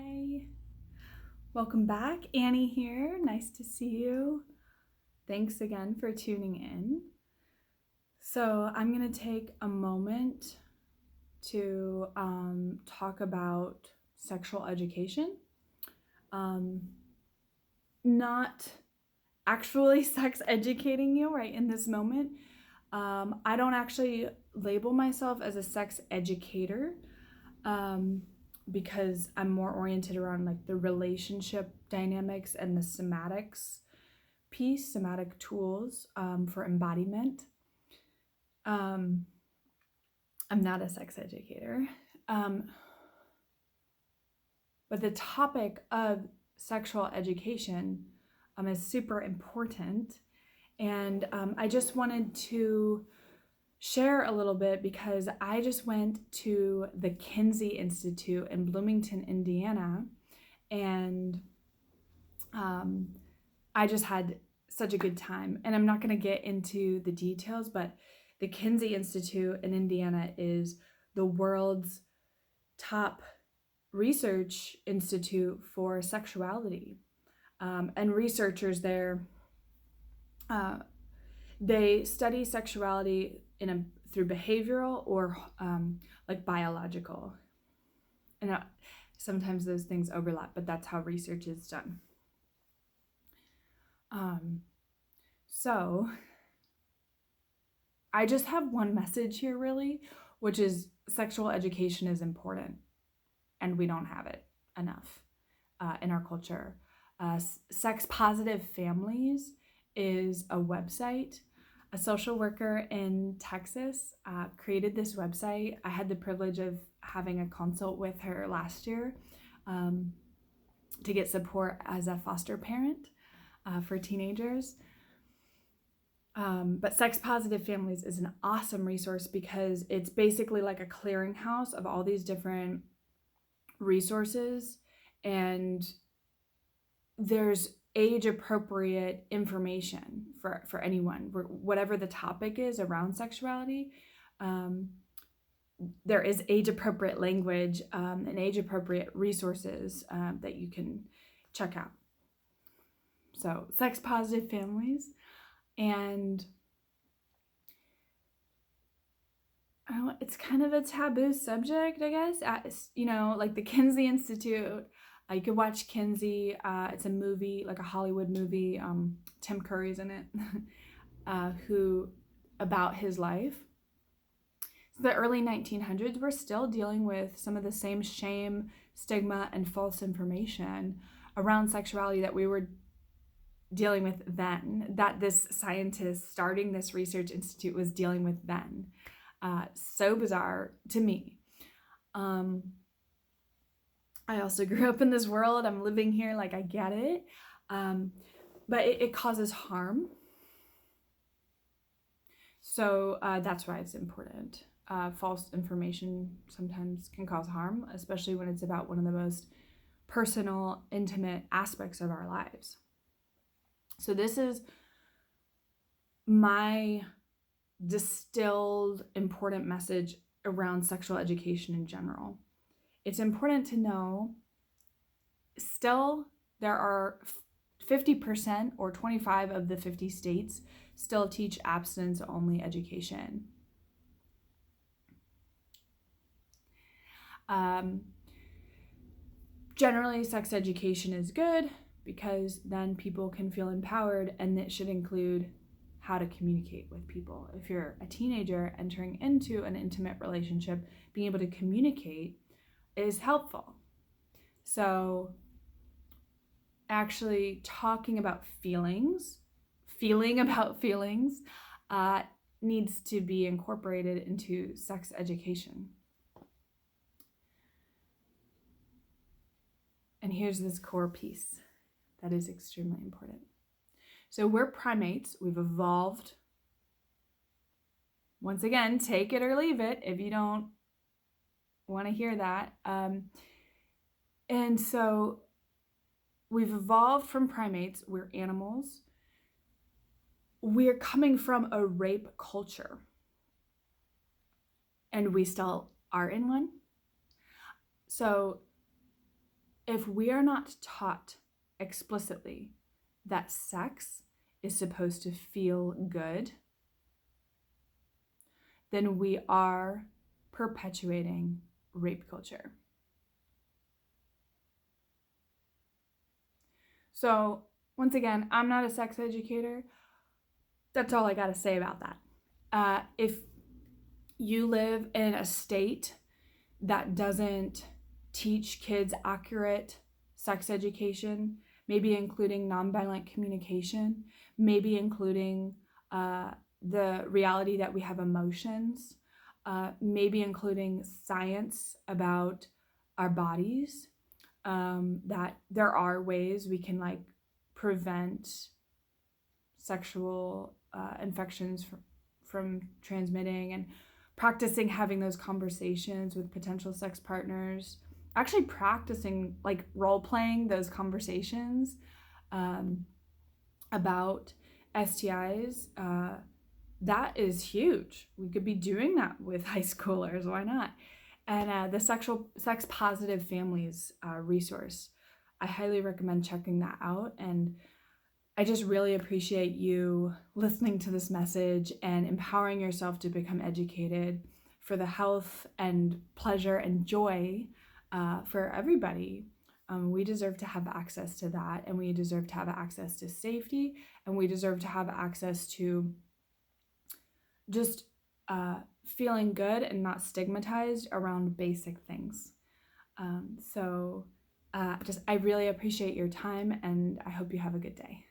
Hi, welcome back. Annie here. Nice to see you. Thanks again for tuning in. So I'm going to take a moment to talk about sexual education. Not actually sex educating you right in this moment. I don't actually label myself as a sex educator. Because I'm more oriented around like the relationship dynamics and the somatic tools for embodiment. I'm not a sex educator. But the topic of sexual education is super important. And I just wanted to share a little bit because I just went to the Kinsey Institute in Bloomington, Indiana, and I just had such a good time. And I'm not going to get into the details, but the Kinsey Institute in Indiana is the world's top research institute for sexuality. And researchers there, they study sexuality through behavioral or like biological. And sometimes those things overlap, but that's how research is done. So I just have one message here really, which is sexual education is important and we don't have it enough in our culture. Sex Positive Families is a website. A social worker in Texas created this website. I had the privilege of having a consult with her last year to get support as a foster parent for teenagers. But Sex Positive Families is an awesome resource because it's basically like a clearinghouse of all these different resources, and there's age-appropriate information for anyone, whatever the topic is around sexuality. There is age-appropriate language and age-appropriate resources that you can check out. So, Sex Positive Families. And it's kind of a taboo subject, I guess. Like the Kinsey Institute. You could watch Kinsey. It's a movie, like a Hollywood movie. Tim Curry's in it, about his life. So the early 1900s, we're still dealing with some of the same shame, stigma, and false information around sexuality that we were dealing with then, that this scientist starting this research institute was dealing with then. So bizarre to me. I also grew up in this world. I'm living here, like I get it. But it causes harm. So that's why it's important. False information sometimes can cause harm, especially when it's about one of the most personal, intimate aspects of our lives. So this is my distilled important message around sexual education in general. It's important to know still there are 50% or 25 of the 50 states still teach abstinence-only education. Generally, sex education is good because then people can feel empowered, and it should include how to communicate with people. If you're a teenager entering into an intimate relationship, being able to communicate is helpful. So actually talking about feeling about feelings needs to be incorporated into sex education. And here's this core piece that is extremely important. So we're primates. We've evolved. Once again, take it or leave it if you don't want to hear that. And so we've evolved from primates. We're animals. We're coming from a rape culture. And we still are in one. So if we are not taught explicitly that sex is supposed to feel good, then we are perpetuating rape culture. So, once again, I'm not a sex educator. That's all I got to say about that. If you live in a state that doesn't teach kids accurate sex education, maybe including nonviolent communication, maybe including the reality that we have emotions, maybe including science about our bodies, that there are ways we can like prevent sexual infections from transmitting, and practicing having those conversations with potential sex partners, actually practicing like role playing those conversations about STIs. That is huge. We could be doing that with high schoolers. Why not? And the sex positive families resource, I highly recommend checking that out. And I just really appreciate you listening to this message and empowering yourself to become educated for the health and pleasure and joy for everybody. We deserve to have access to that, and we deserve to have access to safety, and we deserve to have access to just feeling good and not stigmatized around basic things. I really appreciate your time, and I hope you have a good day.